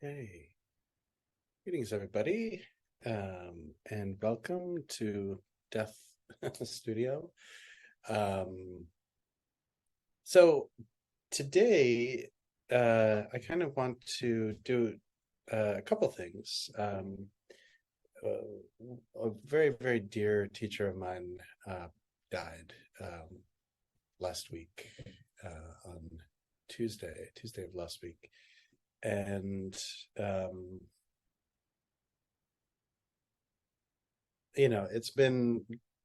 Hey, greetings, everybody, and welcome to Death Studio. Um, so today, I kind of want to do a couple things. A very, very dear teacher of mine died last week on Tuesday of last week, and um, it's been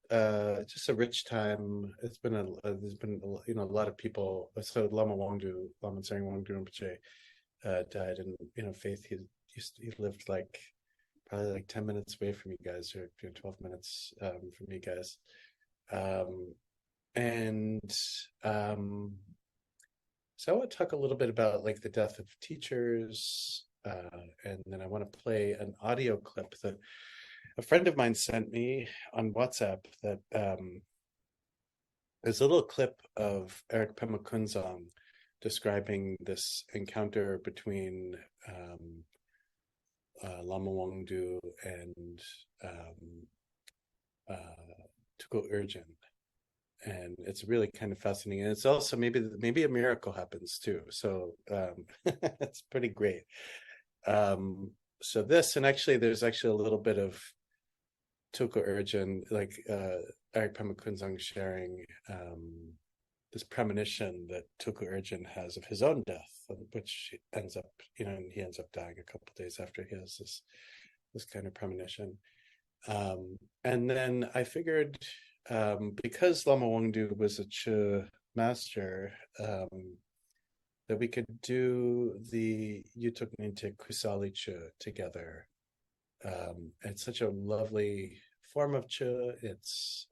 just a rich time. It's been there's been a lot of people. So Lama Tsering Wangdu Rinpoche died, and Faith, he lived like probably like 10 minutes away from you guys, or 12 minutes from you guys. Um, and so I want to talk a little bit about like the death of teachers, and then I want to play an audio clip that a friend of mine sent me on WhatsApp that is a little clip of Eric Pemakunzong describing this encounter between Lama Wangdu and Tuko Urgent. And it's really kind of fascinating. And it's also maybe a miracle happens too. So it's pretty great. So this, and actually there's actually a little bit of Toko Urgent, like Eric Pemakunzong sharing this premonition that Toko Urgent has of his own death, which ends up, he ends up dying a couple of days after he has this kind of premonition. And then I figured, because Lama Wangdu was a Chu master, that we could do the Yutuk Ninte Kusali Chu together. It's such a lovely form of Chu. It's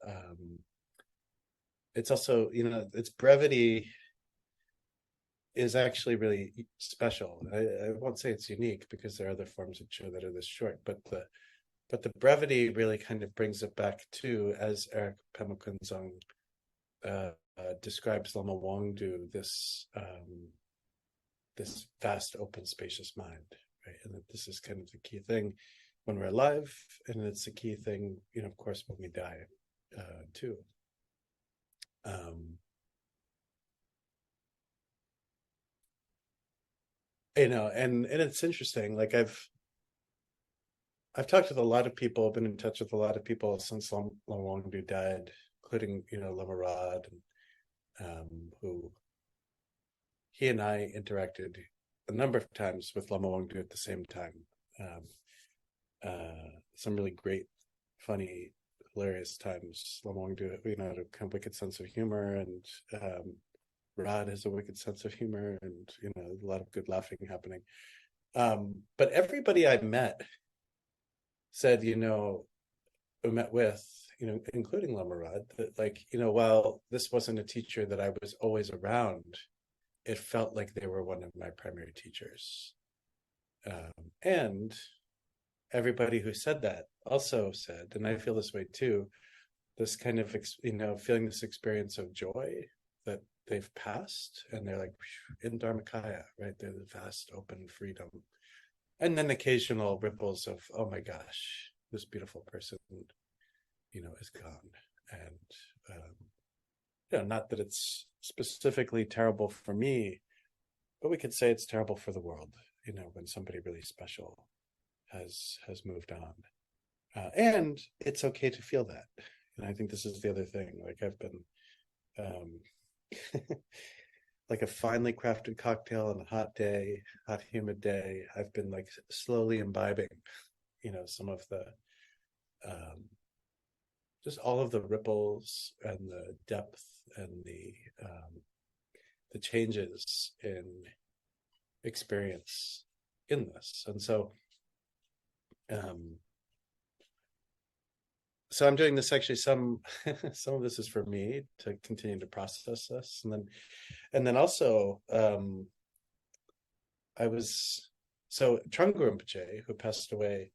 also, its brevity is actually really special. I won't say it's unique because there are other forms of Chu that are this short, but the brevity really kind of brings it back to, as Eric Pemakunzong describes Lama Wangdu, this vast, open, spacious mind, right? And that this is kind of the key thing when we're alive, and it's a key thing, of course, when we die, too. And it's interesting. Like I've talked with a lot of people, been in touch with a lot of people since Lama Wangdu died, including Lama Rod, who he and I interacted a number of times with Lama Wangdu at the same time. Um, some really great, funny, hilarious times. Lama Wangdu, had a kind of wicked sense of humor, and Rod has a wicked sense of humor, and a lot of good laughing happening. But everybody I met said, I met with, including Lama Rod, that like, while this wasn't a teacher that I was always around, it felt like they were one of my primary teachers. And everybody who said that also said, and I feel this way too, this kind of, feeling this experience of joy that they've passed, and they're like in Dharmakaya, right? They're the vast, open freedom. And then occasional ripples of, oh my gosh, this beautiful person, is gone. And, not that it's specifically terrible for me, but we could say it's terrible for the world, when somebody really special has moved on. And it's okay to feel that. And I think this is the other thing. Like I've been like a finely crafted cocktail on a hot day, hot, humid day. I've been like slowly imbibing, some of the just all of the ripples and the depth and the changes in experience in this. And um, so I'm doing this actually, some some of this is for me to continue to process this, and then also I was so Trungpa Rinpoche, who passed away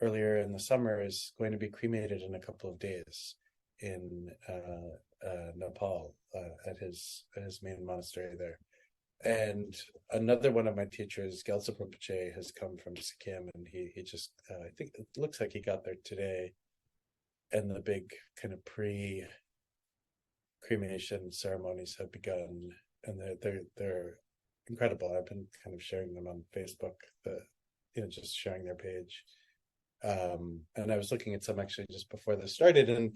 earlier in the summer, is going to be cremated in a couple of days in Nepal, at his main monastery there. And another one of my teachers, Gelsa Rinpoche, has come from Sikkim, and he just I think it looks like he got there today, and the big kind of pre-cremation ceremonies have begun, and they're incredible. I've been kind of sharing them on Facebook, just sharing their page. And I was looking at some actually just before this started, and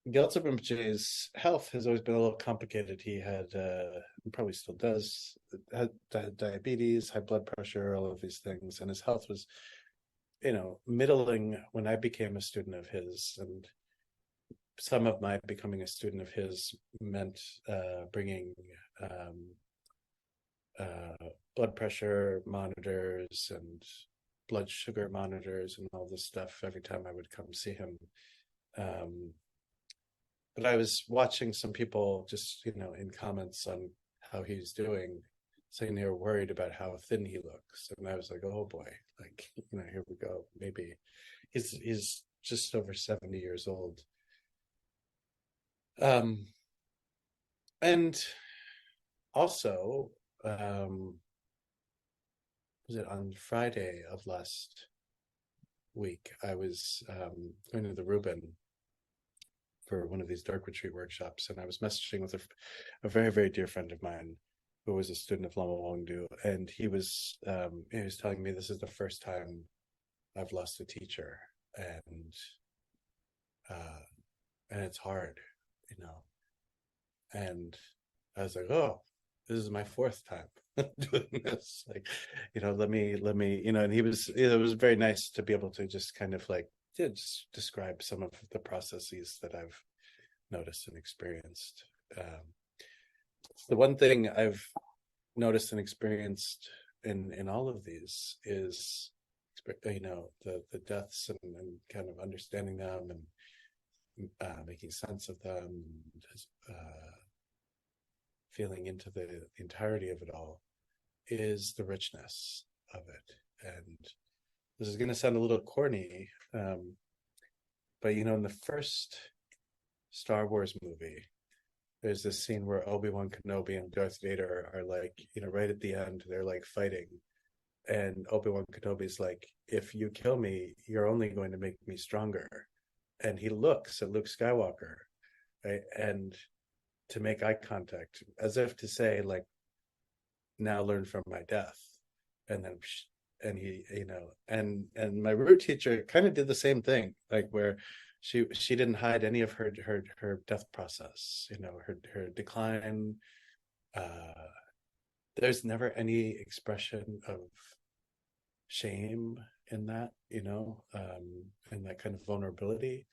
Gelsa Rinpoche's health has always been a little complicated. He had, probably still does, had diabetes, high blood pressure, all of these things, and his health was, middling when I became a student of his. And some of my becoming a student of his meant bringing blood pressure monitors and blood sugar monitors and all this stuff every time I would come see him. But I was watching some people just, in comments on how he's doing, saying they were worried about how thin he looks. And I was like, oh boy, like, here we go. Maybe he's just over 70 years old. And also, was it on Friday of last week, I was going to the Reuben for one of these dark retreat workshops, and I was messaging with a very, very dear friend of mine who was a student of Lama Wangdu, and he was telling me this is the first time I've lost a teacher, and it's hard, and I was like, oh, this is my fourth time doing this. Like, let me, and he was, it was very nice to be able to just kind of like, just describe some of the processes that I've noticed and experienced. The one thing I've noticed and experienced in all of these is, the deaths and kind of understanding them and making sense of them, feeling into the entirety of it all, is the richness of it. And this is going to sound a little corny, but in the first Star Wars movie, there's this scene where Obi-Wan Kenobi and Darth Vader are like, right at the end, they're like fighting. And Obi-Wan Kenobi's like, if you kill me, you're only going to make me stronger. And he looks at Luke Skywalker, right? And to make eye contact, as if to say, like, now learn from my death. And then, and he, and my root teacher kind of did the same thing, like where she didn't hide any of her death process, her decline. There's never any expression of shame in that, and that kind of vulnerability.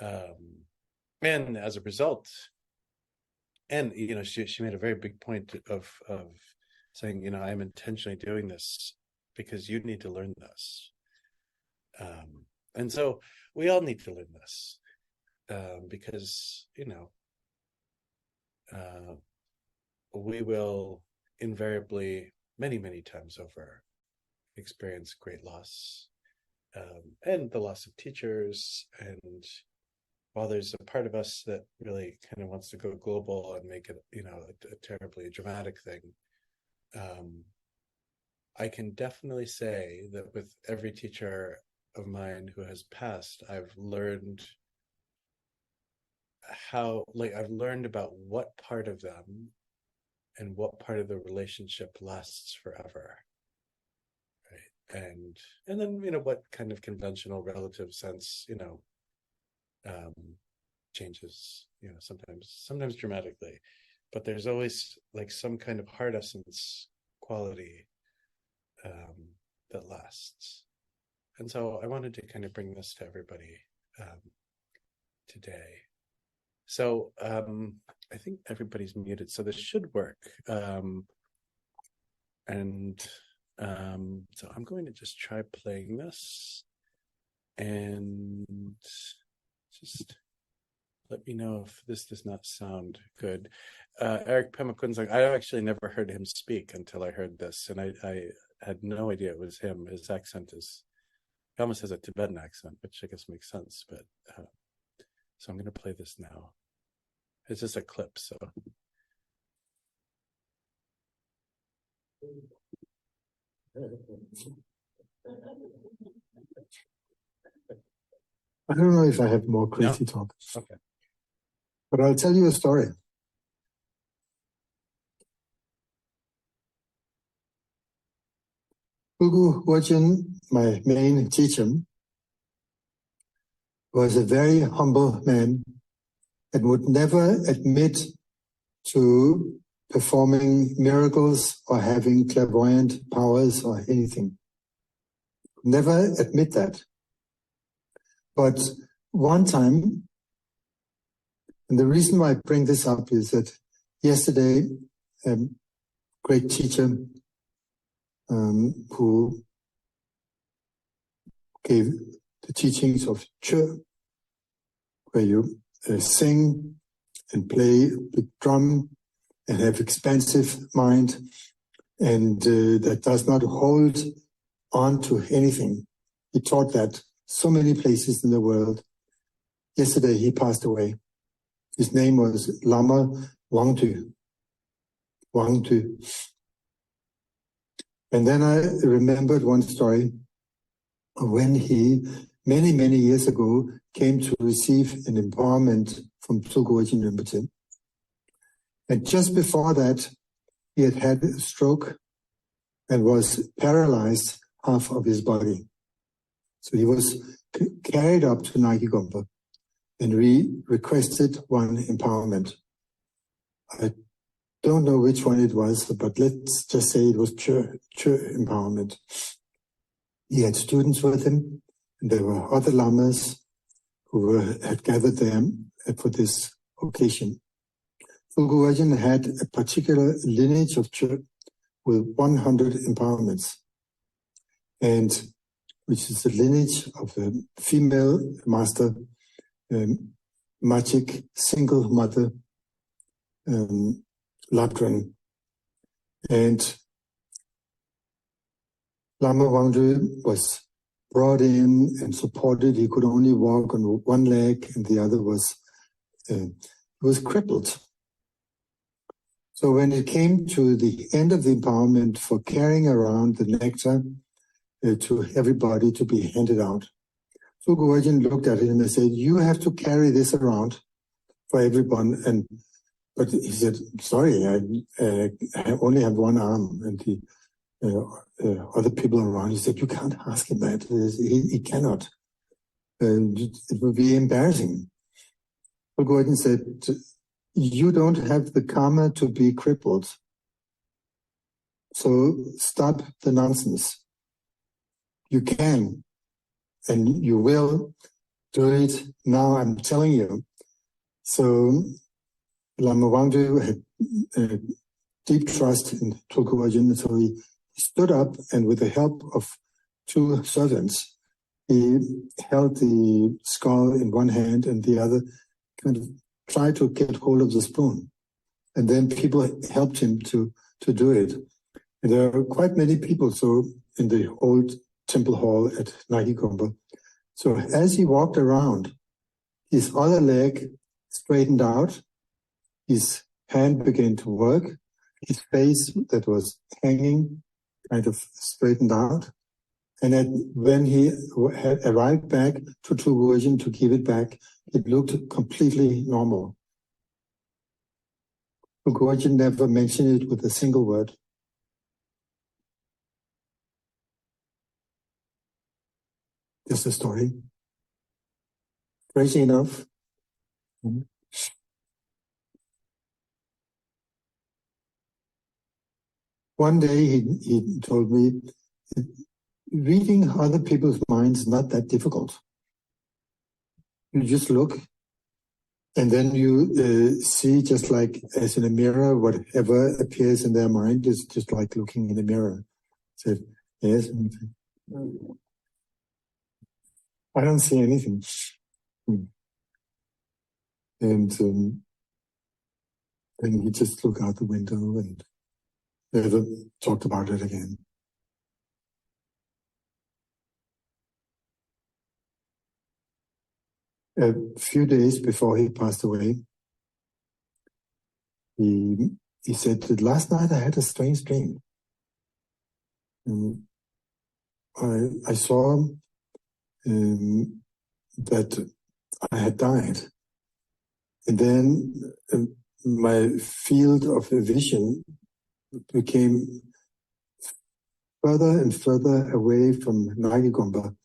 And as a result, and she made a very big point of saying, I'm intentionally doing this because you need to learn this. And so we all need to learn this, because we will invariably, many, many times over, experience great loss, and the loss of teachers. And while there's a part of us that really kind of wants to go global and make it, a terribly dramatic thing, I can definitely say that with every teacher of mine who has passed, I've learned about what part of them and what part of the relationship lasts forever. Right. And then, what kind of conventional relative sense, changes, sometimes dramatically, but there's always like some kind of hard essence quality that lasts. And so I wanted to kind of bring this to everybody today. So I think everybody's muted, so this should work. So I'm going to just try playing this, and just let me know if this does not sound good. Eric Pemakun's like, I actually never heard him speak until I heard this, and I had no idea it was him. His accent he almost has a Tibetan accent, which I guess makes sense. But so I'm going to play this now. It's just a clip, so. I don't know if I have more crazy talk. Okay. But I'll tell you a story. Tulku Wajin, my main teacher, was a very humble man and would never admit to performing miracles or having clairvoyant powers or anything. Never admit that. But one time, and the reason why I bring this up is that yesterday, a great teacher who gave the teachings of Che, where you sing and play the drum and have expansive mind, and that does not hold on to anything. He taught that so many places in the world. Yesterday he passed away. His name was Lama Wangdu. And then I remembered one story when he, many, many years ago, came to receive an empowerment from Tulku Wajin Rinpoche. And just before that, he had had a stroke and was paralyzed half of his body. So he was carried up to Nagi Gompa, and we requested one empowerment. I don't know which one it was, but let's just say it was Che empowerment. He had students with him, and there were other lamas who had gathered there for this occasion. Tulku Wajin had a particular lineage of Che with 100 empowerments, and which is the lineage of a female master, magic single mother, Labdran. And Lama Wangdu was brought in and supported. He could only walk on one leg, and the other was crippled. So when it came to the end of the empowerment for carrying around the nectar to everybody to be handed out, Tulku Wajin looked at it and said, "You have to carry this around for everyone." But he said, "Sorry, I only have one arm." And the other people around, he said, "You can't ask him that. He cannot. It would be embarrassing." Tulku Wajin said, "You don't have the karma to be crippled. So stop the nonsense. You can, and you will do it now, I'm telling you." So Lama Wangdu had deep trust in Tulku Wajin, so he stood up, and with the help of two servants, he held the skull in one hand and the other kind of tried to get hold of the spoon. And then people helped him to do it. And there are quite many people so in the old temple hall at Nagi Gompa. So as he walked around, his other leg straightened out, his hand began to work, his face that was hanging kind of straightened out. And then when he had arrived back to Tulku Wajin to give it back, it looked completely normal. Tulku Wajin never mentioned it with a single word. Just a story. Crazy enough. One day he told me, reading other people's minds is not that difficult. You just look, and then you see, just like as in a mirror, whatever appears in their mind is just like looking in a mirror. I said, yes. I don't see anything. And then he just looked out the window and never talked about it again. A few days before he passed away, he said that last night I had a strange dream. Um, I saw that I had died. And then my field of vision became further and further away from Nagigomba.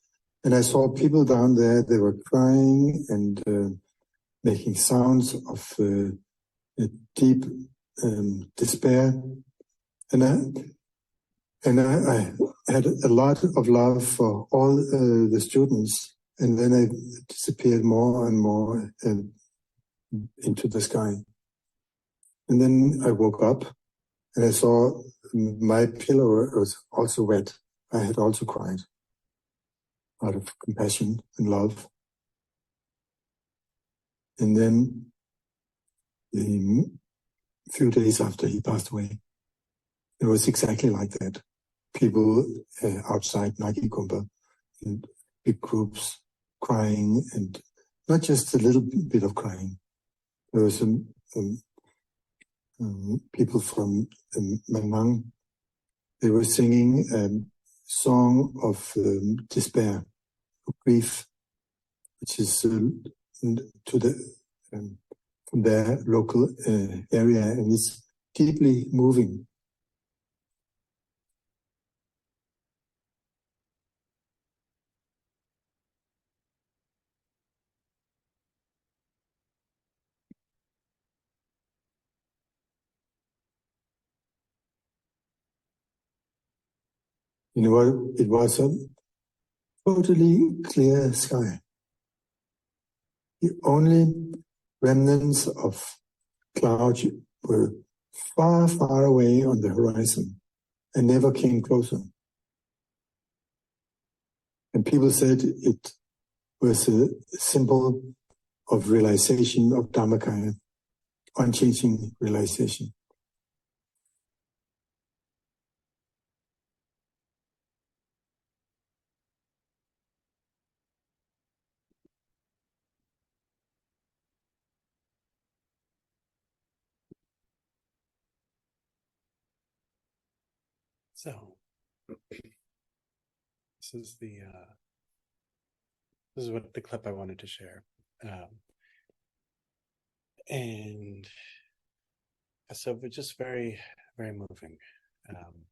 And I saw people down there, they were crying and making sounds of deep despair. And I had a lot of love for all the students. And then I disappeared more and more into the sky. And then I woke up and I saw my pillow was also wet. I had also cried out of compassion and love. And then a few days after he passed away, it was exactly like that. People outside Nagikumba in big groups crying, and not just a little bit of crying. There were some people from Manang. They were singing a song of despair, of grief, which is to the from their local area, and it's deeply moving. You know what? It was a totally clear sky. The only remnants of clouds were far, far away on the horizon and never came closer. And people said it was a symbol of realization of Dhammakaya, unchanging realization. So this is what the clip I wanted to share, and so it's just very, very moving, and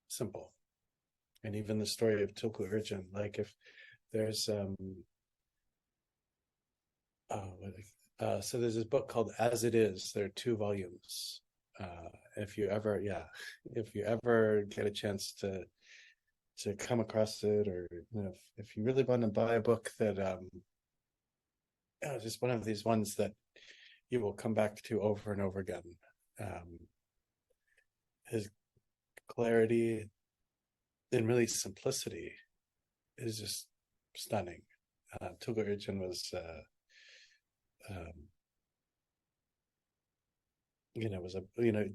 simple. And even the story of Tulku Urgent, like if there's so there's this book called As It Is. There are 2 volumes. If you ever get a chance to come across it, or if you really want to buy a book that just one of these ones that you will come back to over and over again. His clarity and really simplicity is just stunning. Tulku Urchin was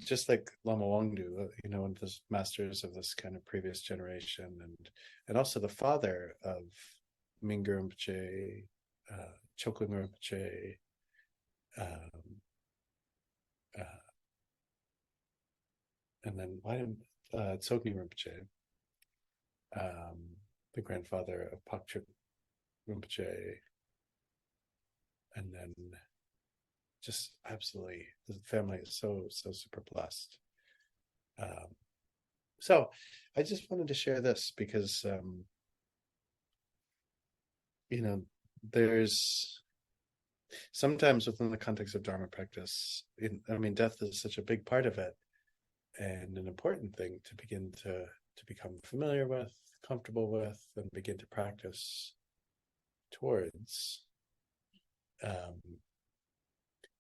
just like Lama Wangdu, one of the masters of this kind of previous generation, and also the father of Mingyur Rinpoche, Choklung Rinpoche, and then Tsogni Rinpoche, the grandfather of Pakchuk Rinpoche, and then just absolutely, the family is so super blessed. So I just wanted to share this because there's sometimes within the context of Dharma practice, death is such a big part of it, and an important thing to begin to become familiar with, comfortable with, and begin to practice towards.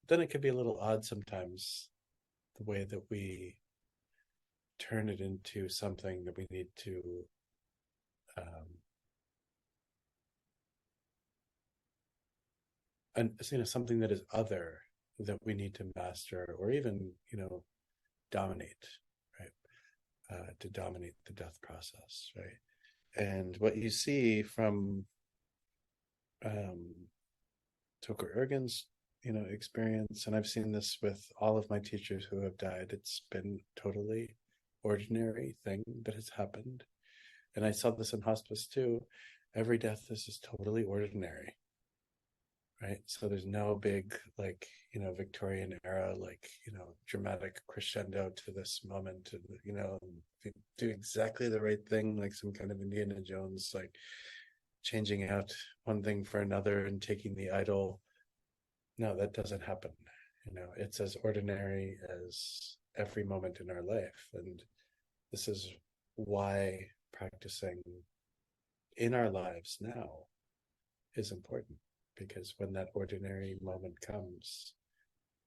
Then it can be a little odd sometimes, the way that we turn it into something that we need to and something that is other, that we need to master, or even dominate, right? To dominate the death process, right? And what you see from Tulku Urgen's experience, and I've seen this with all of my teachers who have died. It's been totally ordinary thing that has happened. And I saw this in hospice too. Every death is just totally ordinary, right? So there's no big, like, Victorian era, like, dramatic crescendo to this moment, and, do exactly the right thing, like some kind of Indiana Jones, like changing out one thing for another and taking the idol. No, that doesn't happen. It's as ordinary as every moment in our life. And this is why practicing in our lives now is important, because when that ordinary moment comes,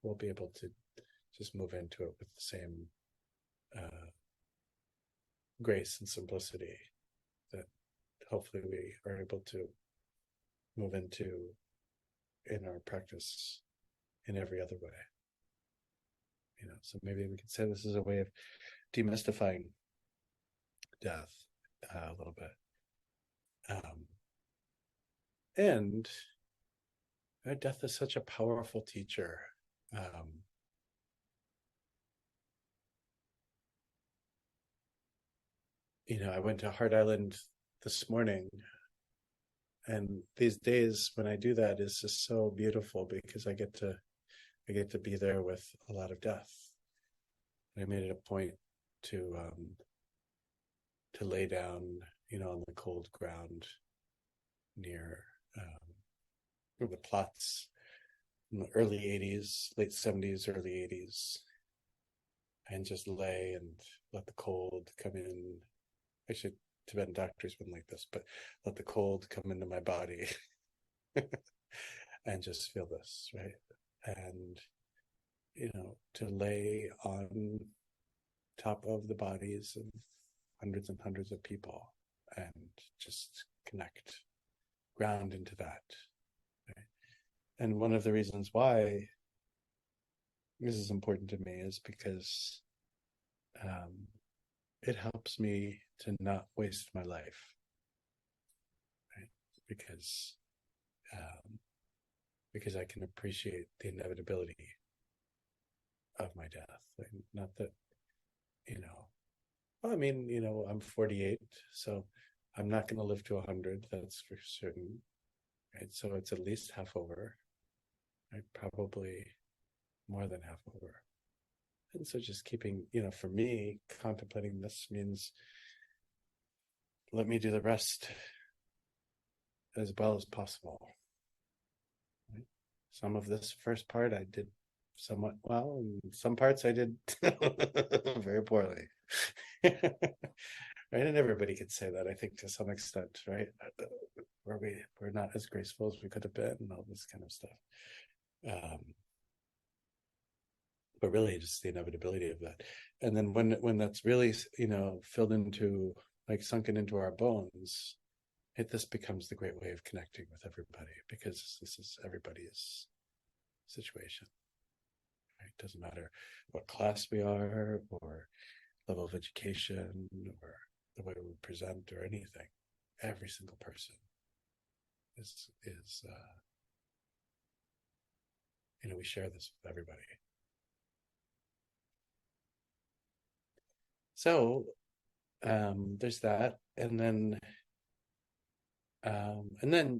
we'll be able to just move into it with the same grace and simplicity that hopefully we are able to move into in our practice in every other way. So maybe we could say this is a way of demystifying death a little bit. And death is such a powerful teacher. I went to Heart Island this morning, and these days when I do that is just so beautiful, because I get to be there with a lot of death. I made it a point to lay down, on the cold ground near the plots in the early 80s, late 70s, early 80s, and just lay and let the cold come in. Actually, Tibetan doctors wouldn't like this, but let the cold come into my body and just feel this, right? And, to lay on top of the bodies of hundreds and hundreds of people and just connect, ground into that. Right? And one of the reasons why this is important to me is because it helps me to not waste my life, right? Because I can appreciate the inevitability of my death. And not that, well, I mean, I'm 48, so I'm not going to live to 100. That's for certain, right? So it's at least half over, right? Probably more than half over. And so just keeping, for me, contemplating this means let me do the rest as well as possible. Right? Some of this first part I did somewhat well, and some parts I did very poorly. Right? And everybody could say that, I think, to some extent, right? Where we're not as graceful as we could have been, and all this kind of stuff. But really just the inevitability of that. And then when that's really, filled into, like, sunken into our bones, this becomes the great way of connecting with everybody, because this is everybody's situation. Right? It doesn't matter what class we are, or level of education, or the way we present, or anything. Every single person is we share this with everybody. So there's that, and then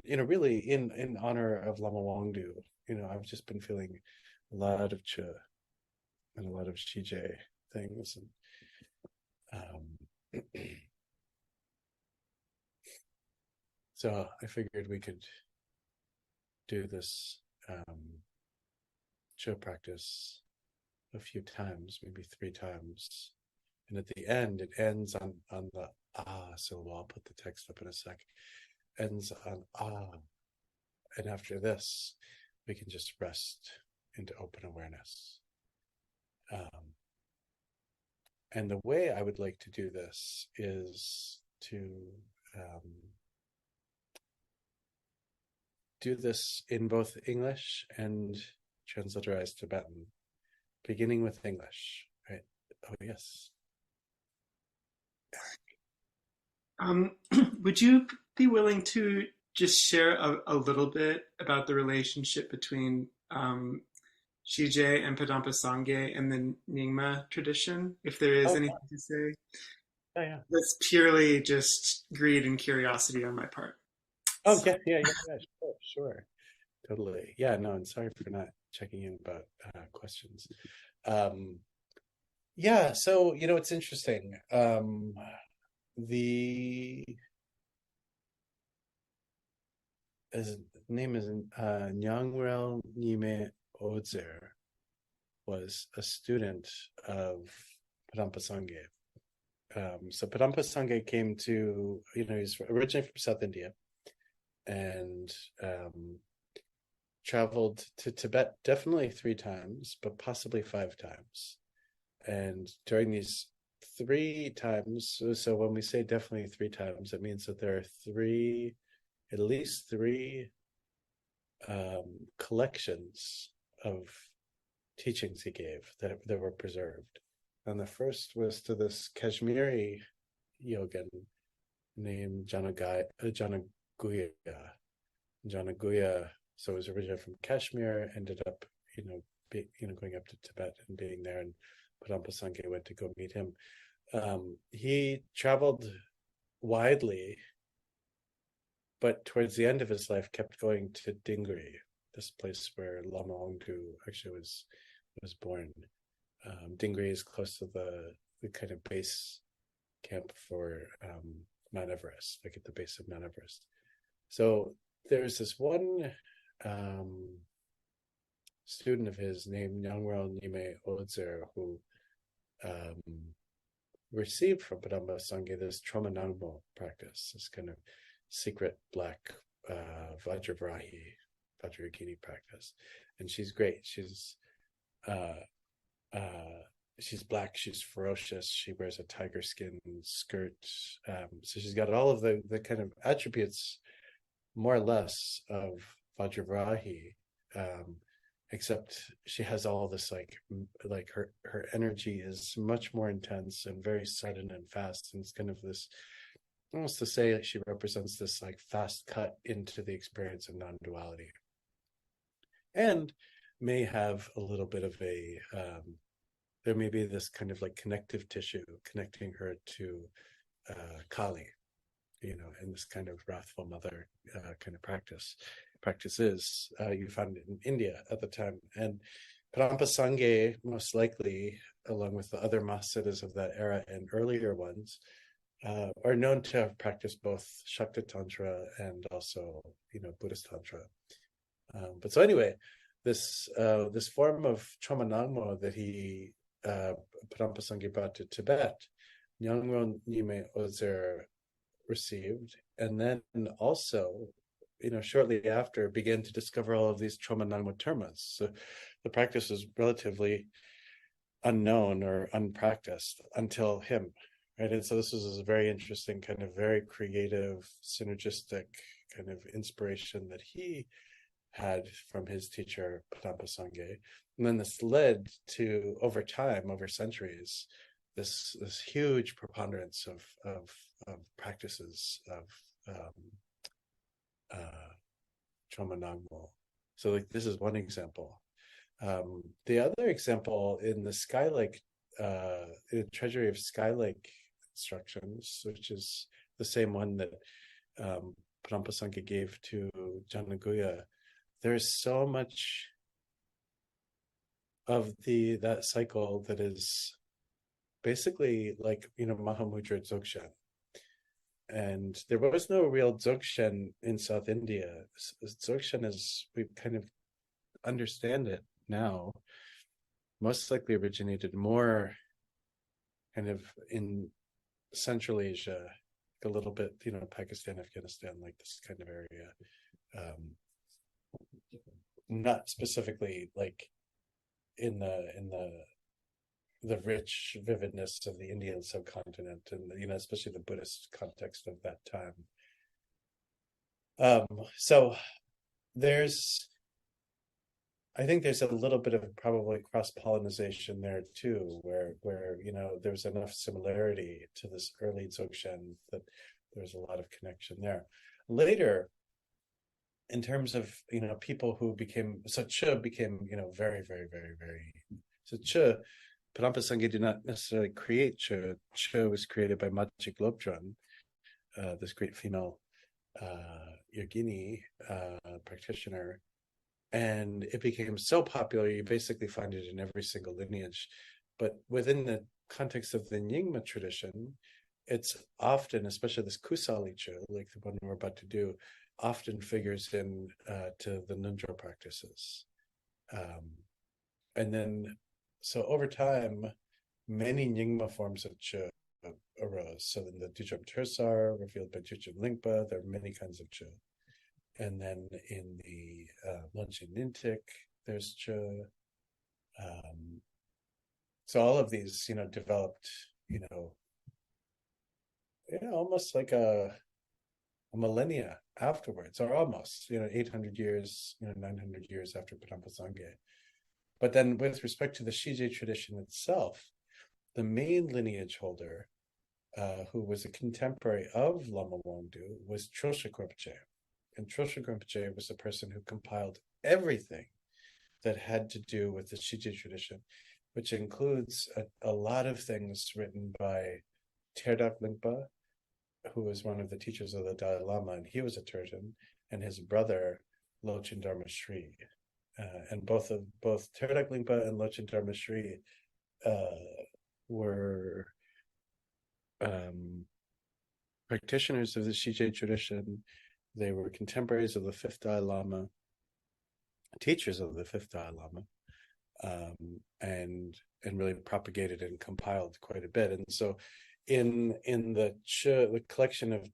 really in honor of Lama Wangdu, I've just been feeling a lot of Che and a lot of Shije things, and so I figured we could do this Che practice a few times, maybe 3 times. And at the end, it ends on the syllable. I'll put the text up in a sec. Ends on and after this, we can just rest into open awareness. And the way I would like to do this is to do this in both English and transliterized Tibetan, beginning with English. Right? Oh, yes. Would you be willing to just share a little bit about the relationship between um, Shije and Padampa Sangye and the Nyingma tradition, if there is Oh, anything to say. yeah, yeah. That's purely just greed and curiosity on my part. Oh, So, yeah. Sure. Totally. Yeah, no, and sorry for not checking in about questions. Um, yeah, so it's interesting. The his name is Nyangrel Nyime Odzer, was a student of Padampa Sangye. So Padampa Sangye came to, he's originally from South India, and traveled to Tibet definitely 3 times, but possibly 5 times. And during these 3 times, so when we say definitely 3 times, it means that there are at least three collections of teachings he gave that were preserved. And the first was to this Kashmiri yogin named Janaguya. Janaguya, so it was originally from Kashmir, ended up, going up to Tibet and being there, and Padampa Sangye went to go meet him. He traveled widely, but towards the end of his life kept going to Dingri, this place where Lama Ongdu actually was born. Dingri is close to the kind of base camp for Mount Everest, like at the base of Mount Everest. So there's this one student of his named Nyangral Nyime Odzer who received from Padampa Sangye this Trauma Nangmo practice, this kind of secret black Vajrayogini practice. And she's great. She's black, she's ferocious, she wears a tiger skin skirt. So she's got all of the kind of attributes, more or less, of Vajravarahi, except she has all this like her energy is much more intense and very sudden and fast, and it's kind of this, almost to say that she represents this like fast cut into the experience of non-duality, and may have a little bit of a there may be this kind of like connective tissue connecting her to Kali, and this kind of wrathful mother kind of practices. You found it in India at the time. And Padampa Sangye, most likely, along with the other Mahasiddhas of that era and earlier ones, are known to have practiced both Shakta Tantra and also, Buddhist Tantra. But so anyway, this form of Trauma Nangmo that he Padampa Sangye brought to Tibet, Nyangro Nyime Ozer received, and then also, shortly after, began to discover all of these Trauma Nangmo termas. So the practice was relatively unknown or unpracticed until him, right? And so this was a very interesting, kind of very creative, synergistic kind of inspiration that he had from his teacher Padampa Sangye. And then this led to, over time, over centuries, this huge preponderance of practices of Trauma Nangmo. So like this is one example. The other example in the Skylake, the Treasury of Skylake instructions, which is the same one that Padampa Sangye gave to Janaguya, there's so much of that cycle that is basically like, Mahamudra Dzogchen. And there was no real Dzogchen in South India. Dzogchen, as we kind of understand it now, most likely originated more kind of in Central Asia, a little bit, Pakistan, Afghanistan, like this kind of area. Not specifically like in the rich vividness of the Indian subcontinent, and especially the Buddhist context of that time. So I think there's a little bit of probably cross-pollination there too, where there's enough similarity to this early Dzogchen that there's a lot of connection there. Later, in terms of, people who became, so Che became, very, very, very, very, so Che, Padampa Sangye did not necessarily create Che. Che was created by Majik Lobdran, this great female yogini practitioner, and it became so popular you basically find it in every single lineage. But within the context of the Nyingma tradition, it's often, especially this Kusali Che, like the one we're about to do, often figures in to the Nundro practices. And then, so over time, many Nyingma forms of Che arose. So in the Dujam Tursar, revealed by Dujam Lingpa, there are many kinds of Che. And then in the Lungchen Nintik, there's Che. So all of these, developed, almost like a millennia afterwards, or almost, 800 years, 900 years after Padampa Sangye. But then with respect to the Shije tradition itself, the main lineage holder, who was a contemporary of Lama Wangdu, was Trosha Kropche. And Trosha Kropche was the person who compiled everything that had to do with the Shije tradition, which includes a lot of things written by Terdak Lingpa, who was one of the teachers of the Dalai Lama, and he was a Turtan, and his brother, Lochin Dharma Shri. And both Terdak Lingpa and Lochin Dharma Shri were practitioners of the Shije tradition. They were contemporaries of the fifth Dalai Lama, teachers of the fifth Dalai Lama, and really propagated and compiled quite a bit. And so in the collection of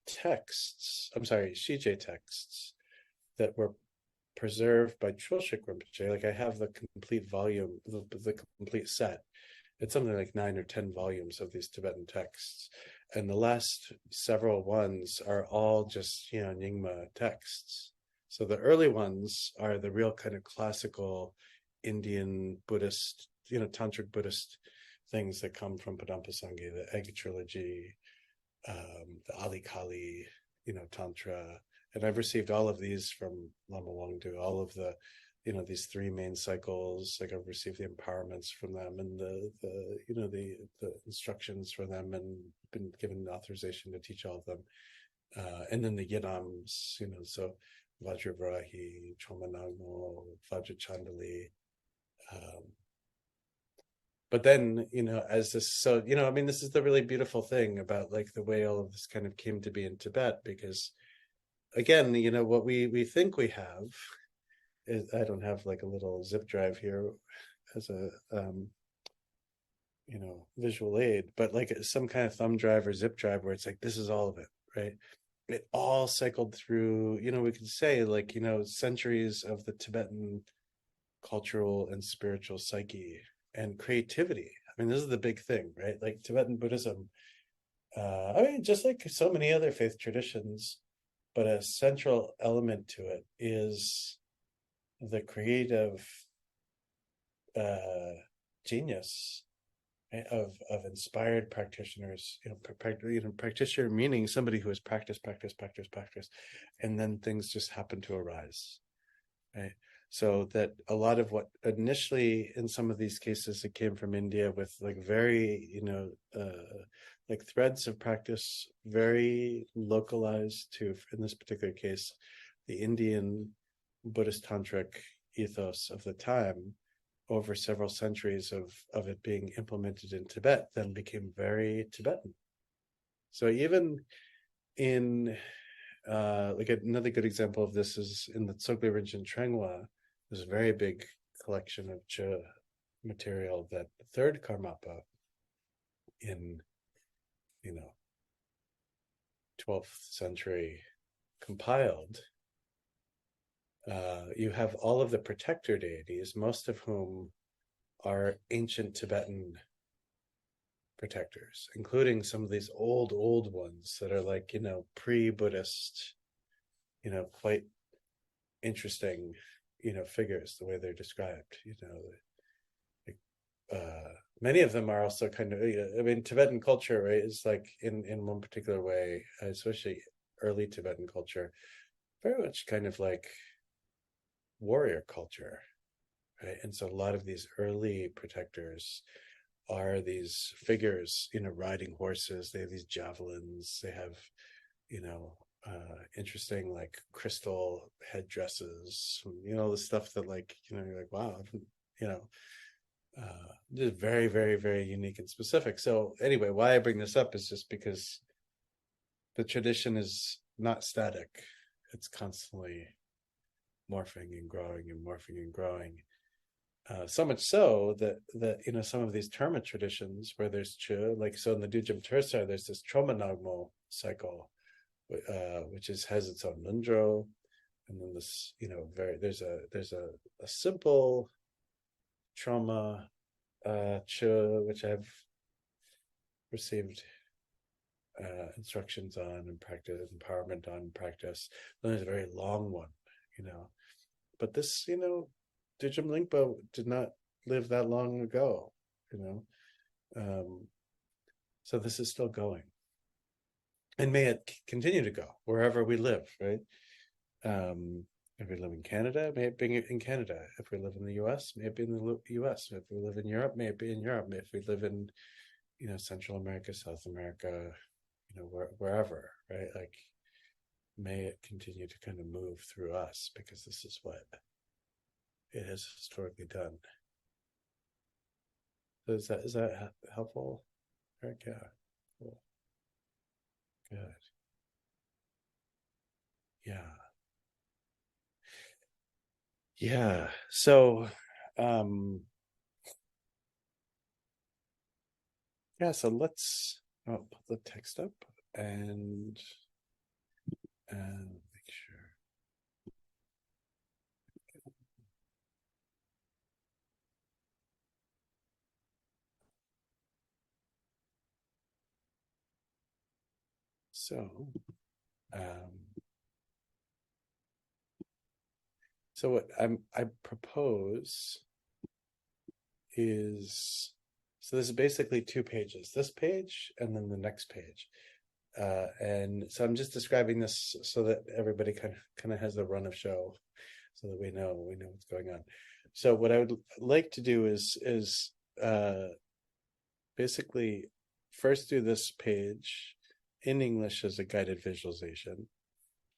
texts, Shije texts that were preserved by Trosha Rinpoche, like I have the complete volume, the complete set. It's something like 9 or 10 volumes of these Tibetan texts. And the last several ones are all just, Nyingma texts. So the early ones are the real kind of classical Indian Buddhist, Tantric Buddhist things that come from Padampa Sangye, the Egg Trilogy, the Ali Kali, Tantra. And I've received all of these from Lama Wangdu, all of the, these three main cycles. Like I've received the empowerments from them and the instructions from them, and been given authorization to teach all of them. And then the Yidams, so Vajravarahi, Chomanagmo, Vajrachandali. But then, as this, so, this is the really beautiful thing about like the way all of this kind of came to be in Tibet, because again, what we think we have is, I don't have like a little zip drive here as a, visual aid, but like some kind of thumb drive or zip drive where it's like, this is all of it, right? It all cycled through, we could say like, centuries of the Tibetan cultural and spiritual psyche and creativity. I mean, this is the big thing, right? Like Tibetan Buddhism, just like so many other faith traditions, but a central element to it is the creative genius, right, of inspired practitioners. Practitioner meaning somebody who has practiced, and then things just happen to arise, right? So that a lot of what initially in some of these cases it came from India with like very, like threads of practice, very localized to, in this particular case, the Indian Buddhist tantric ethos of the time, over several centuries of it being implemented in Tibet, then became very Tibetan. So even in like another good example of this is in the Tsogli Rinchen Trengwa, there's a very big collection of Che material that the third Karmapa in 12th century compiled. You have all of the protector deities, most of whom are ancient Tibetan protectors, including some of these old ones that are like, pre-Buddhist, quite interesting, figures, the way they're described, many of them are also kind of, Tibetan culture, right, is like in one particular way, especially early Tibetan culture, very much kind of like warrior culture, right? And so a lot of these early protectors are these figures, riding horses. They have these javelins. They have, interesting like crystal headdresses. The stuff that you're like, wow, you know, just very, very, very unique and specific. So anyway, why I bring this up is just because the tradition is not static. It's constantly morphing and growing and morphing and growing. So much so that some of these terma traditions where there's so in the Dujam Tersa, there's this trauma nagmo cycle, which has its own nundro, and then this there's a simple trauma which I've received instructions on and practice empowerment on practice. Then there's a very long one, but this Dijam Lingpa did not live that long ago, so this is still going, and may it continue to go wherever we live, right? If we live in Canada, may it be in Canada. If we live in the US, may it be in the US. If we live in Europe, may it be in Europe. If we live in Central America, South America, wherever, right? Like, may it continue to kind of move through us, because this is what it has historically done. So is that helpful, Eric? Yeah. Cool. Good. Yeah. Yeah. So so let's put the text up and make sure. So what I propose is, so this is basically 2 pages, this page and then the next page. And so I'm just describing this so that everybody kind of has the run of show, so that we know what's going on. So what I would like to do is basically first do this page in English as a guided visualization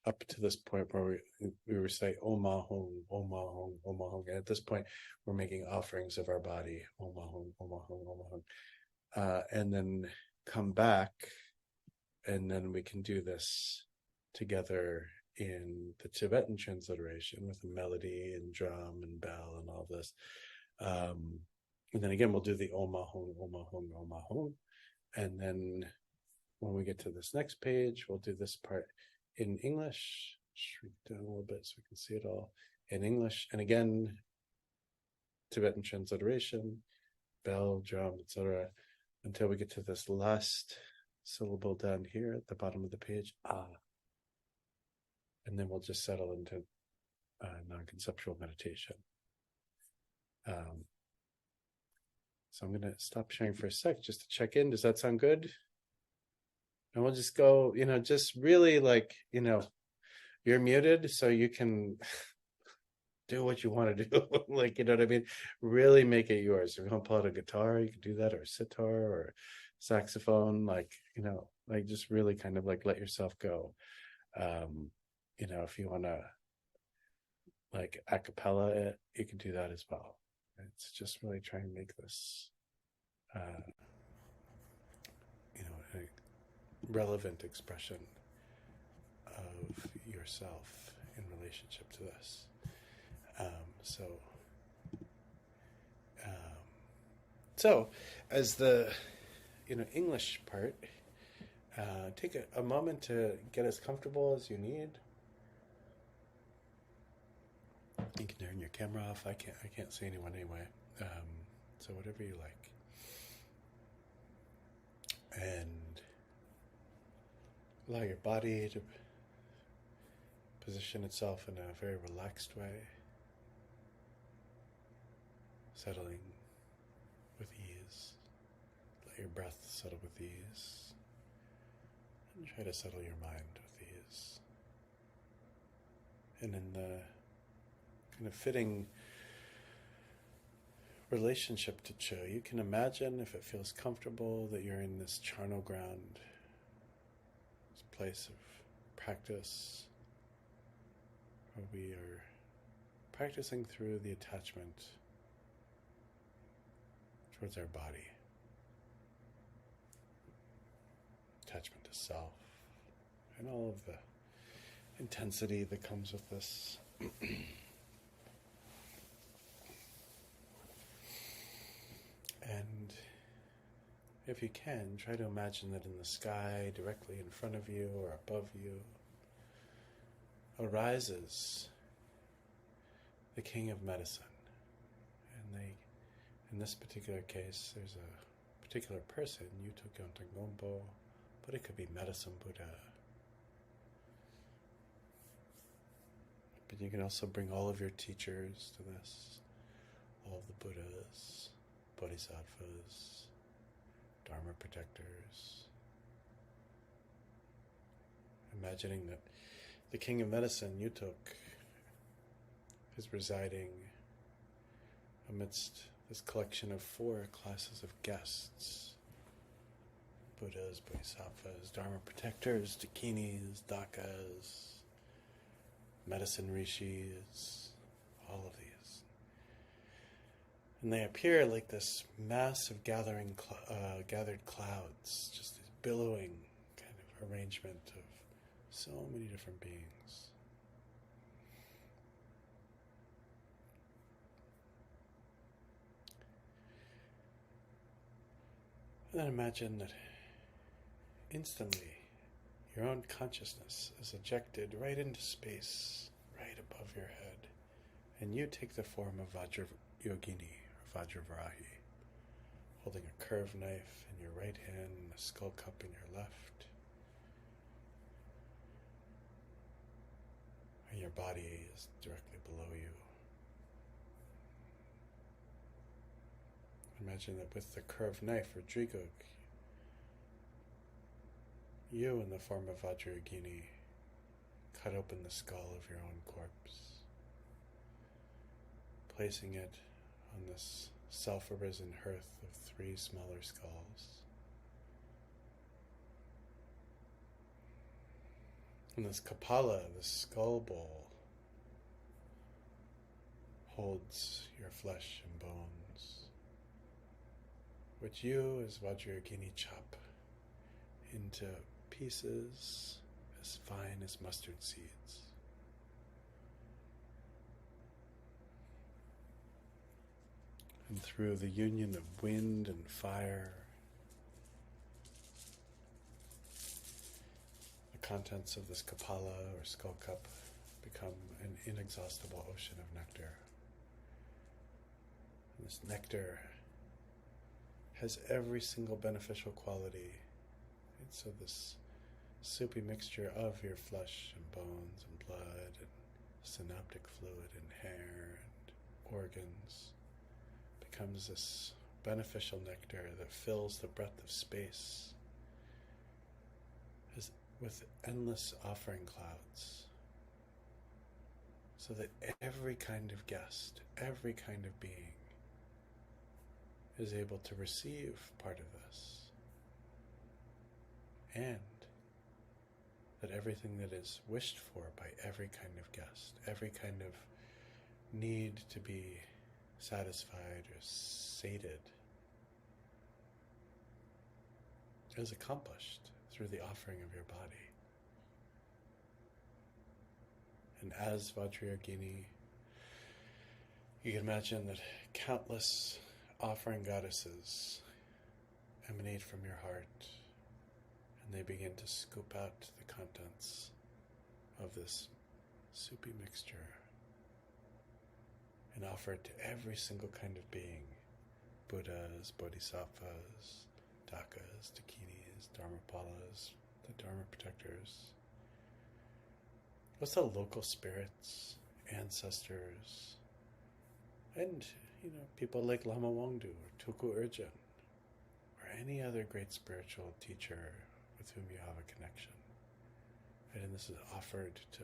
up to this point where we recite Om Ahong, Om Ahong, Om Ahong. And at this point, we're making offerings of our body, Om Ahong, Om Ahong, Om Ahong. And then come back, and then we can do this together in the Tibetan transliteration with a melody and drum and bell and all this. And then again, we'll do the Om Ahong, Om Ahong, Om Ahong. And then when we get to this next page, we'll do this part in English. Shrink down a little bit so we can see it all in English. And again, Tibetan transliteration, bell, drum, etc., until we get to this last syllable down here at the bottom of the page, ah. And then we'll just settle into non-conceptual meditation. So I'm going to stop sharing for a sec just to check in. Does that sound good? And we'll just go, just really you're muted so you can do what you want to do. You know what I mean? Really make it yours. If you want to pull out a guitar, you can do that, or a sitar or saxophone, just really kind of let yourself go. If you want to a cappella it, you can do that as well. It's just really trying to make this a relevant expression of yourself in relationship to this. So as the English part, take a moment to get as comfortable as you need. You can turn your camera off. I can't see anyone anyway. So whatever you like. And allow your body to position itself in a very relaxed way, settling with ease. Let your breath settle with ease. And try to settle your mind with ease. And in the kind of fitting relationship to Cho, you can imagine, if it feels comfortable, that you're in this charnel ground, this place of practice, where we are practicing through the attachment towards our body, attachment to self, and all of the intensity that comes with this. And if you can, try to imagine that in the sky, directly in front of you or above you, arises the king of medicine. And in this particular case, there's a particular person, Yuto Gyonten Gompo, but it could be medicine Buddha. But you can also bring all of your teachers to this, all of the Buddhas, Bodhisattvas, Dharma protectors. Imagining that the king of medicine, Yutok, is residing amidst this collection of 4 classes of guests: Buddhas, Bodhisattvas, Dharma protectors, dakinis, dakas, medicine rishis, all of these. And they appear like this massive gathered clouds, just this billowing kind of arrangement of so many different beings. And then imagine that instantly your own consciousness is ejected right into space, right above your head, and you take the form of Vajra Yogini, or Vajravarahi, holding a curved knife in your right hand and a skull cup in your left. And your body is directly below you. Imagine that with the curved knife, or Drigog, you, in the form of Vajrayogini, cut open the skull of your own corpse, placing it on this self-arisen hearth of 3 smaller skulls. And this Kapala, this skull bowl, holds your flesh and bones, which you, as Vajrayogini, chop into pieces as fine as mustard seeds. And through the union of wind and fire, the contents of this Kapala, or skull cup, become an inexhaustible ocean of nectar. And this nectar has every single beneficial quality. And so this soupy mixture of your flesh and bones and blood and synaptic fluid and hair and organs becomes this beneficial nectar that fills the breadth of space with endless offering clouds, so that every kind of guest, every kind of being is able to receive part of this, and that everything that is wished for by every kind of guest, every kind of need to be satisfied or sated, is accomplished through the offering of your body. And as Vajrayogini, you can imagine that countless offering goddesses emanate from your heart, and they begin to scoop out the contents of this soupy mixture and offer it to every single kind of being: Buddhas, Bodhisattvas, Dakas, Dakinis, Dharmapalas, the Dharma protectors, also local spirits, ancestors, and people like Lama Wangdu or Tulku Urgyen, or any other great spiritual teacher with whom you have a connection. Right? And this is offered to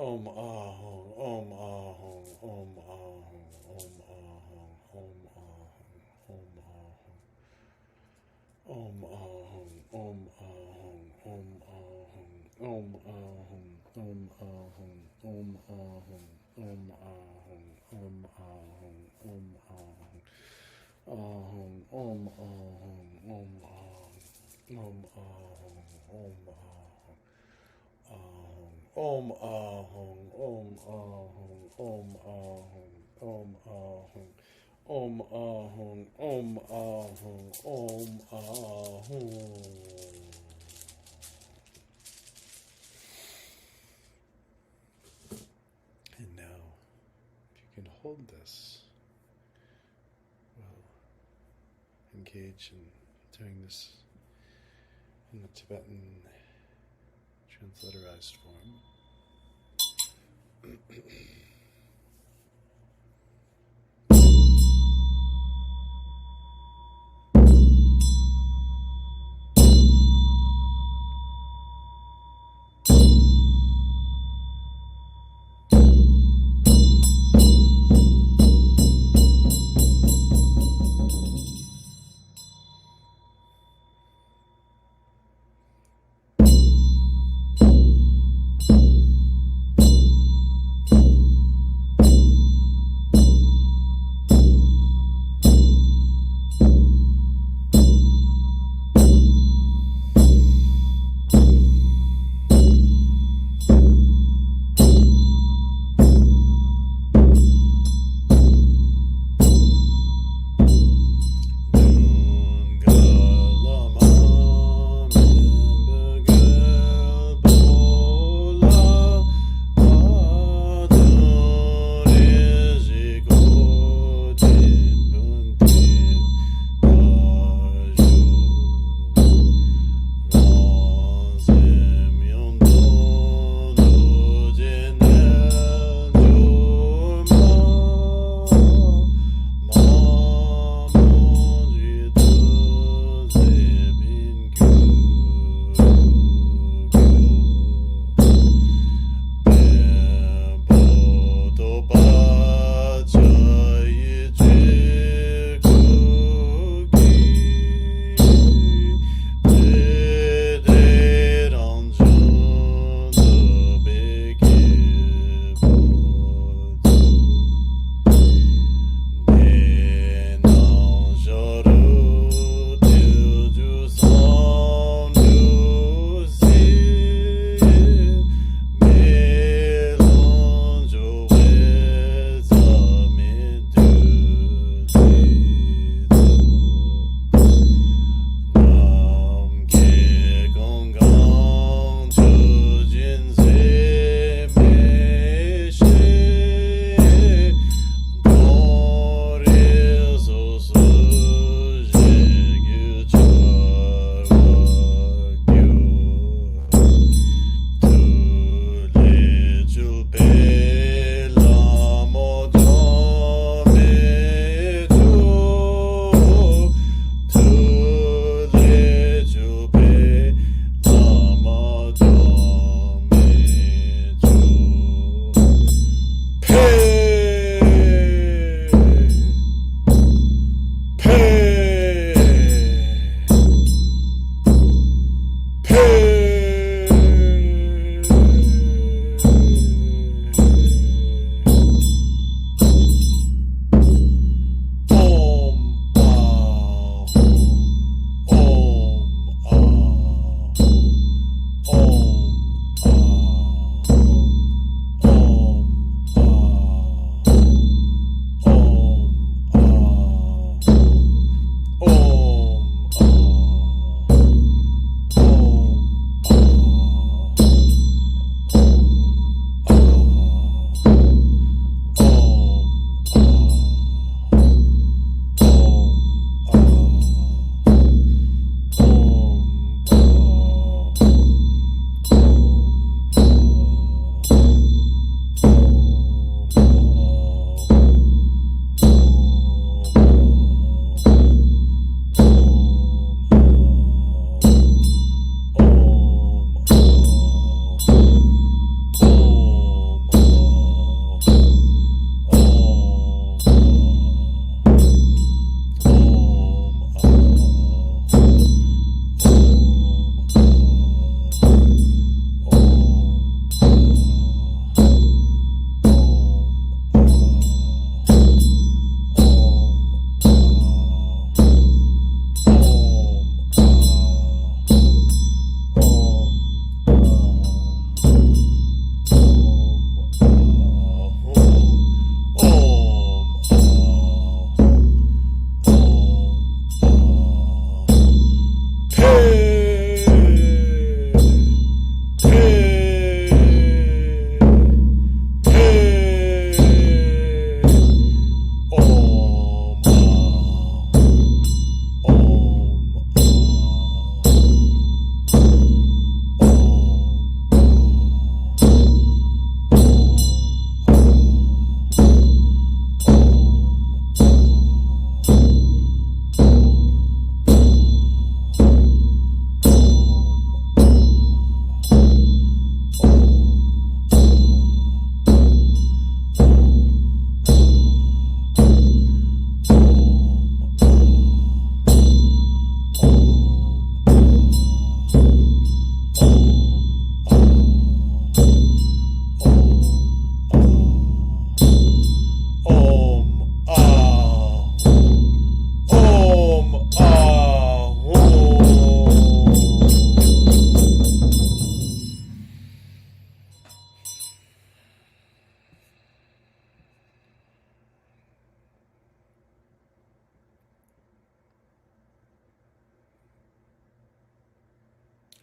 Om ahong, om ahong, om ahong, om ahong, om ahong, om ahong, om ahong, om ahong, om ahong, om ahong, om ahong, om ahong, om ahong, om ahong, ahong, om ahong, om ahong, om ahong, om ahong. Om ahong, om ahong, om ahong, om ahong, om ahong, om ahong, om ahong. And now, if you can hold this, we'll engage in doing this in the Tibetan transliterized form.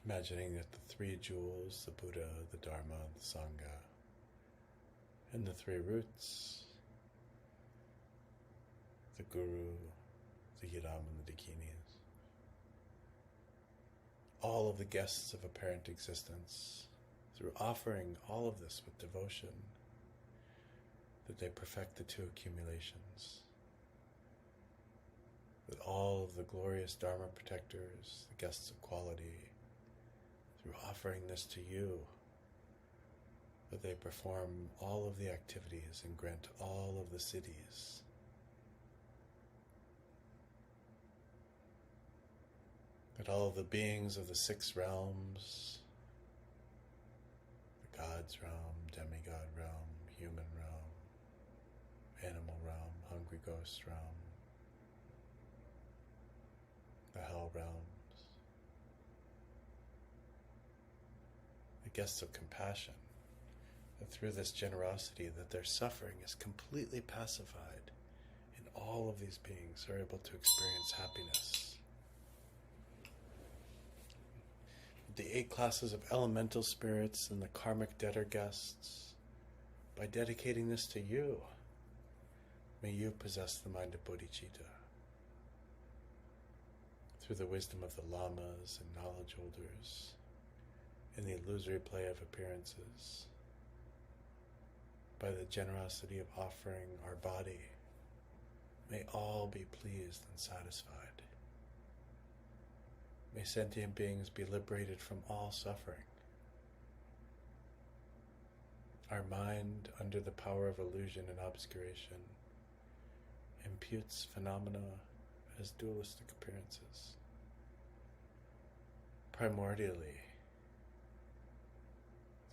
Imagining that the three jewels, the Buddha, the Dharma, the Sangha, and the three roots, the Guru, the Hiram, and the Dakinis, all of the guests of apparent existence, through offering all of this with devotion, that they perfect the two accumulations, that all of the glorious Dharma protectors, the guests of quality, through offering this to you, that they perform all of the activities and grant all of the siddhis. That all of the beings of the 6 realms, the God's realm, demigod realm, human realm, animal realm, hungry ghost realm, the hell realms, the guests of compassion, that through this generosity that their suffering is completely pacified, and all of these beings are able to experience happiness. The 8 classes of elemental spirits and the karmic debtor guests, by dedicating this to you, may you possess the mind of bodhicitta. Through the wisdom of the lamas and knowledge holders, in the illusory play of appearances, by the generosity of offering our body, may all be pleased and satisfied. May sentient beings be liberated from all suffering. Our mind, under the power of illusion and obscuration, imputes phenomena as dualistic appearances. Primordially,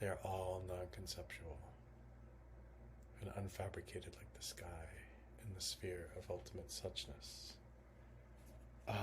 they are all non-conceptual and unfabricated like the sky in the sphere of ultimate suchness. Bye.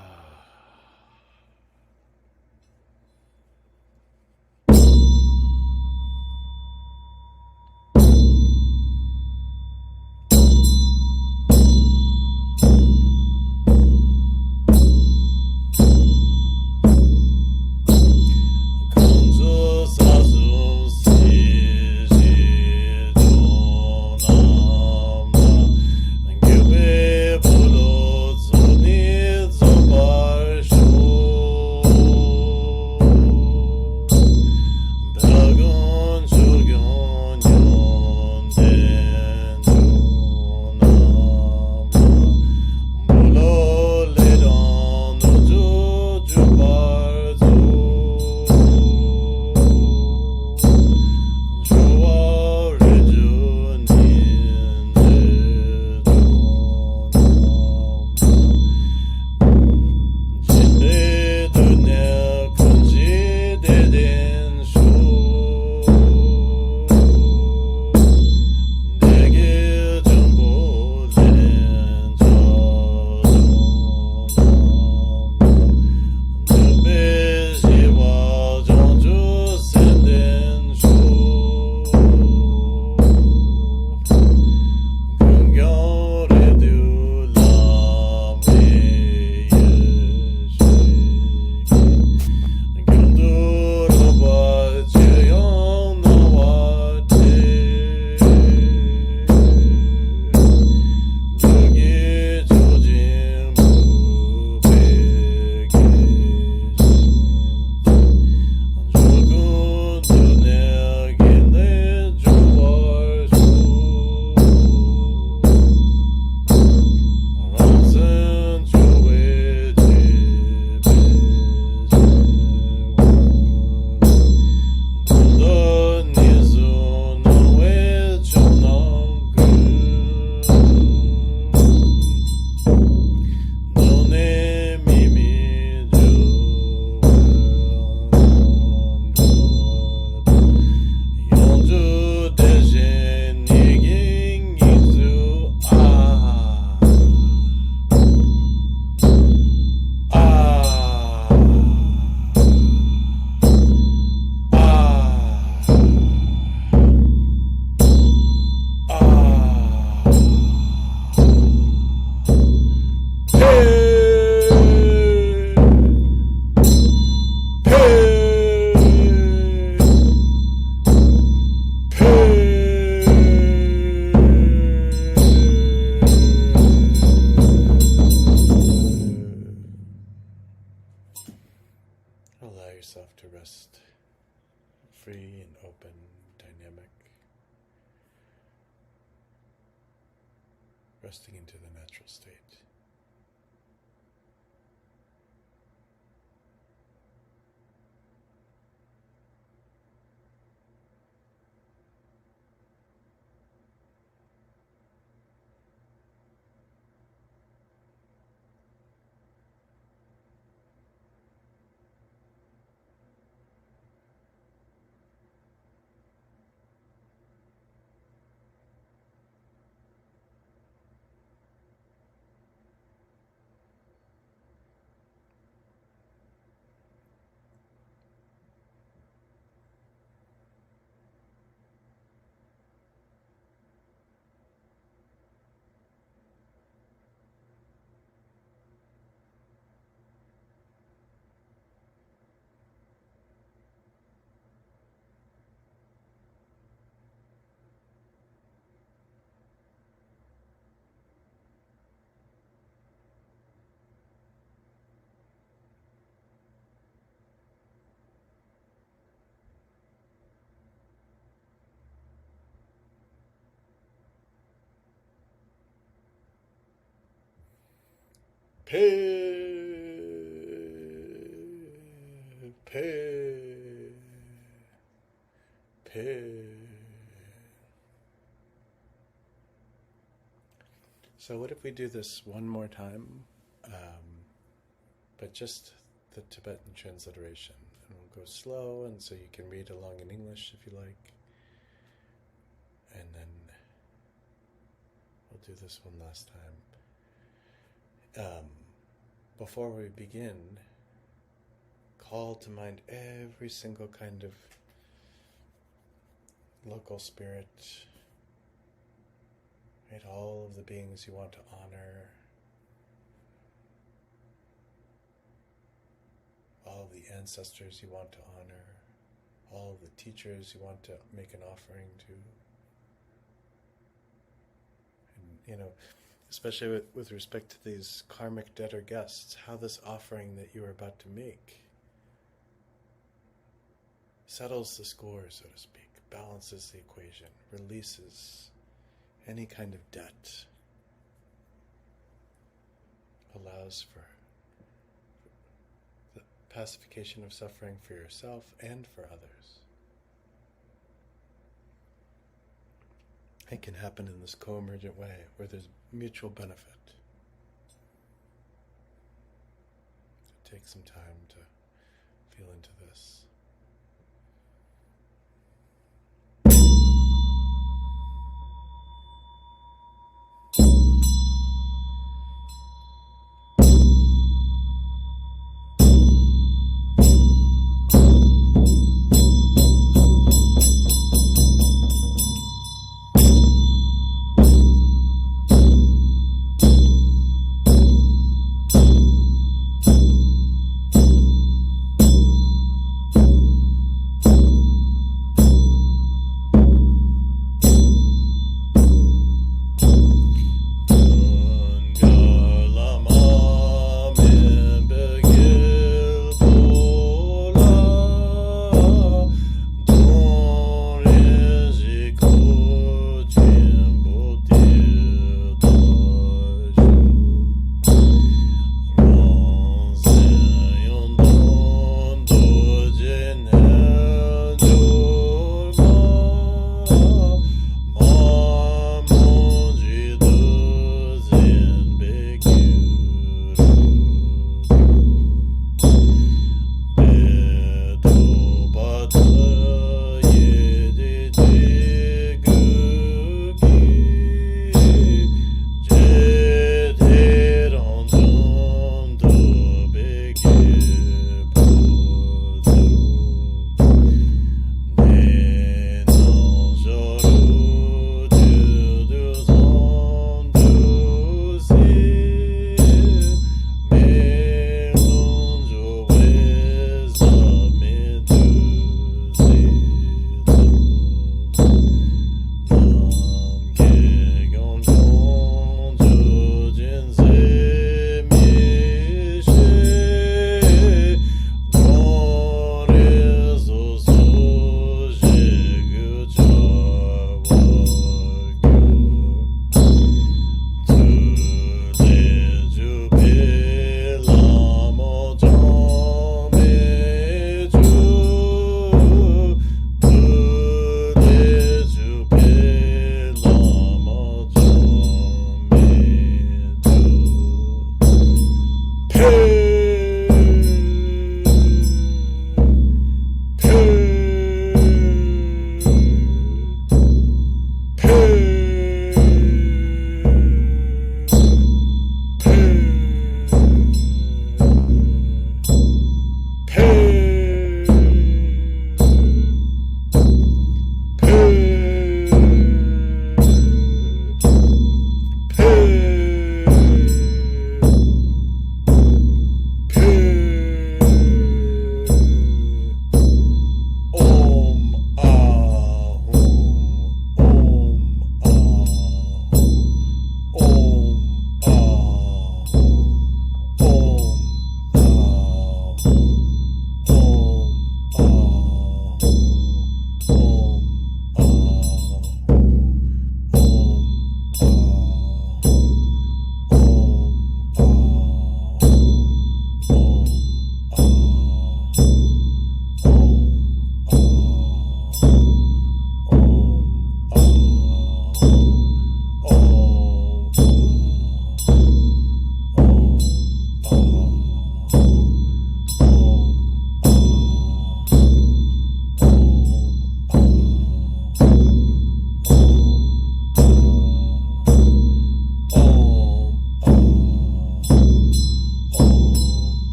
yourself to rest free and open, dynamic, resting into the natural state. Pay. So what if we do this one more time, but just the Tibetan transliteration, and we'll go slow, and so you can read along in English if you like, and then we'll do this one last time. Before we begin, call to mind every single kind of local spirit, right? All of the beings you want to honor, all of the ancestors you want to honor, all of the teachers you want to make an offering to. And, especially with respect to these karmic debtor guests, how this offering that you are about to make settles the score, so to speak, balances the equation, releases any kind of debt, allows for the pacification of suffering for yourself and for others. It can happen in this co-emergent way where there's mutual benefit. So take some time to feel into this.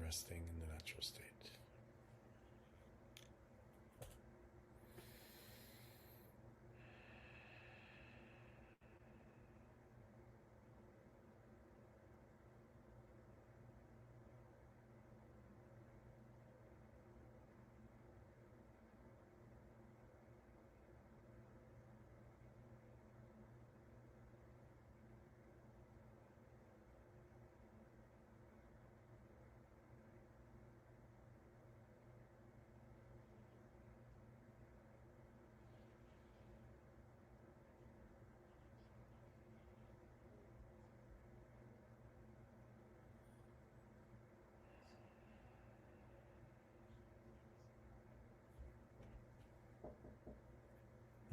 resting in the natural state.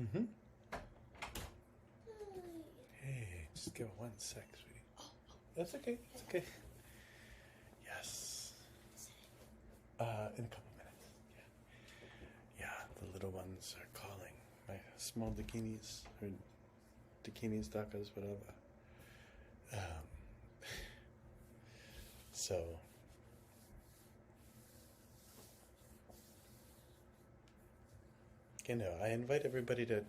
Mm-hmm. Hey, just give it 1 sec, sweetie. That's okay. It's okay. Yes. In a couple minutes. Yeah. Yeah, the little ones are calling. My small dakinis, or dakinis, dakas, whatever. So, I invite everybody to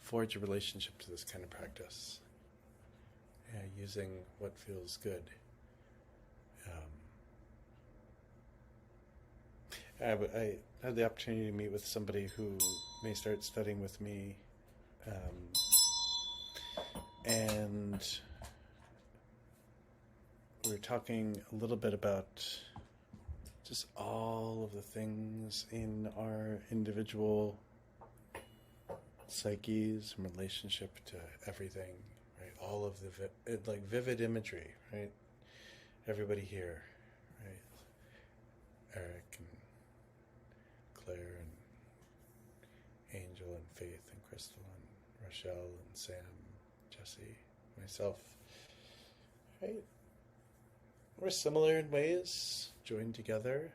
forge a relationship to this kind of practice, using what feels good. I had the opportunity to meet with somebody who may start studying with me, and we were talking a little bit about just all of the things in our individual psyches in relationship to everything, right? All of the like vivid imagery, right? Everybody here, right? Eric and Claire and Angel and Faith and Crystal and Rochelle and Sam, Jesse, myself, right? We're similar in ways, joined together,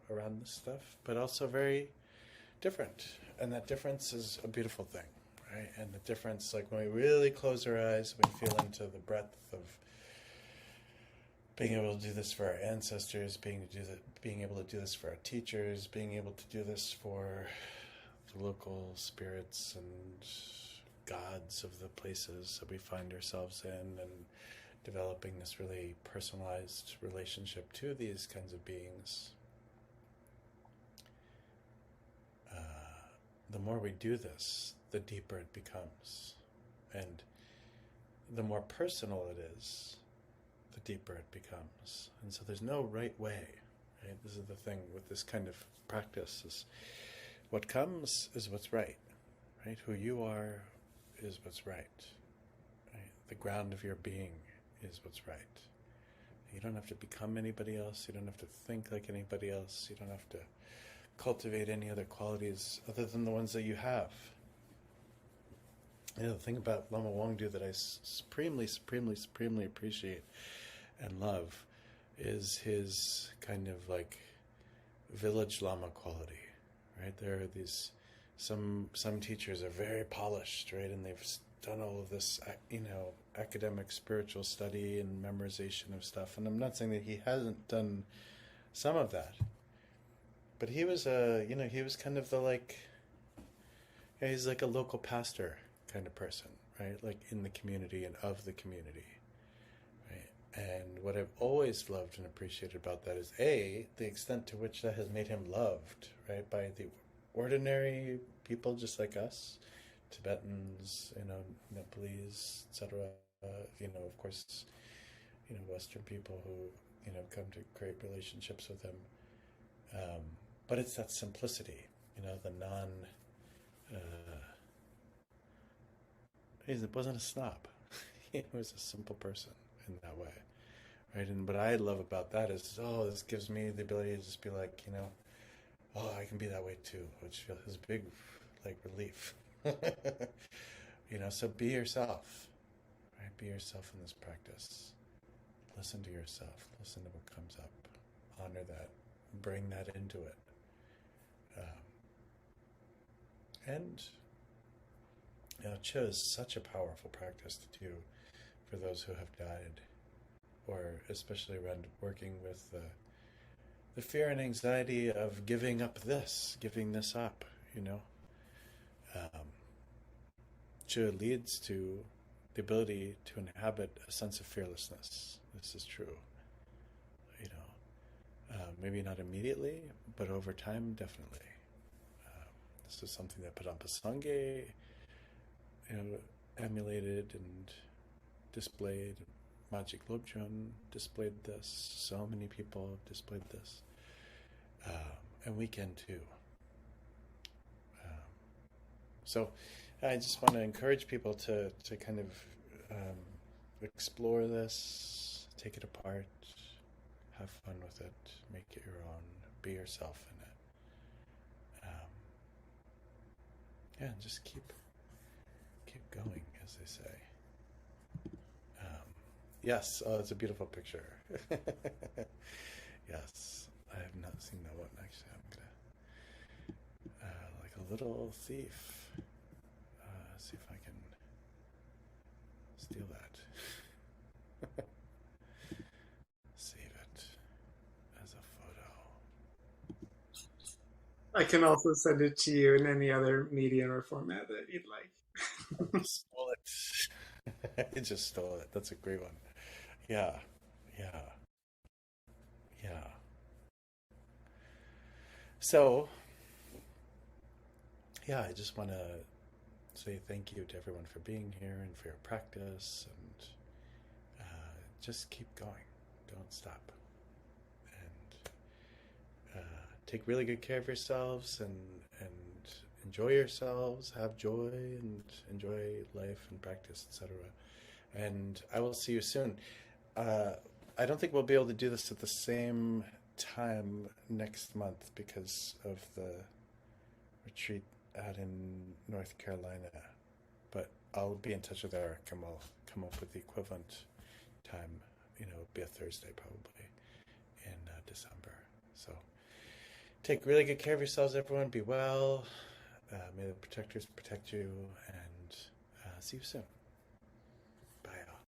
around this stuff, but also very different. And that difference is a beautiful thing, right? And the difference, like when we really close our eyes, we feel into the breadth of being able to do this for our ancestors, being able to do this for our teachers, being able to do this for the local spirits and gods of the places that we find ourselves in, and developing this really personalized relationship to these kinds of beings. The more we do this, the deeper it becomes. And the more personal it is, the deeper it becomes. And so there's no right way, right? This is the thing with this kind of practice, is what comes is what's right? Who you are is what's right? The ground of your being is what's right. You don't have to become anybody else. You don't have to think like anybody else. You don't have to cultivate any other qualities other than the ones that you have. The thing about Lama Wangdu that I supremely appreciate and love is his kind of like village Lama quality, right? There are these, some teachers are very polished, right? And they've done all of this, academic spiritual study and memorization of stuff. And I'm not saying that he hasn't done some of that, but he was he was kind of the he's like a local pastor kind of person, right? Like in the community and of the community, right? And what I've always loved and appreciated about that is the extent to which that has made him loved, right, by the ordinary people just like us, Tibetans, Nepalese, etc. Of course, Western people who come to create relationships with him. But it's that simplicity, the non. He wasn't a snob. He was a simple person in that way, right? And what I love about that is, this gives me the ability to just be like, I can be that way too, which feels big, like relief. So be yourself, right? Be yourself in this practice. Listen to yourself. Listen to what comes up. Honor that. Bring that into it. And Cho is such a powerful practice to do for those who have died, or especially around working with the fear and anxiety of giving this up, um, leads to the ability to inhabit a sense of fearlessness. This is true, maybe not immediately, but over time, definitely. This is something that Padampa Sangye, emulated and displayed. Magic Lobjun displayed this. So many people have displayed this, and we can too. So, I just want to encourage people to kind of explore this, take it apart, have fun with it, make it your own, be yourself in it. And just keep going, as they say. Yes, oh, it's a beautiful picture. Yes, I have not seen that one actually. I'm gonna like a little thief. See if I can steal that. Save it as a photo. I can also send it to you in any other medium or format that you'd like. I stole it. I just stole it. That's a great one. Yeah, yeah, yeah. So, yeah, I just want to say thank you to everyone for being here and for your practice, and just keep going. Don't stop. And take really good care of yourselves, and enjoy yourselves, have joy, and enjoy life and practice, etc. And I will see you soon. I don't think we'll be able to do this at the same time next month because of the retreat out in North Carolina. But I'll be in touch with Eric and we'll come up with the equivalent time. It'll be a Thursday probably in December. So take really good care of yourselves, everyone. Be well. May the protectors protect you, and see you soon.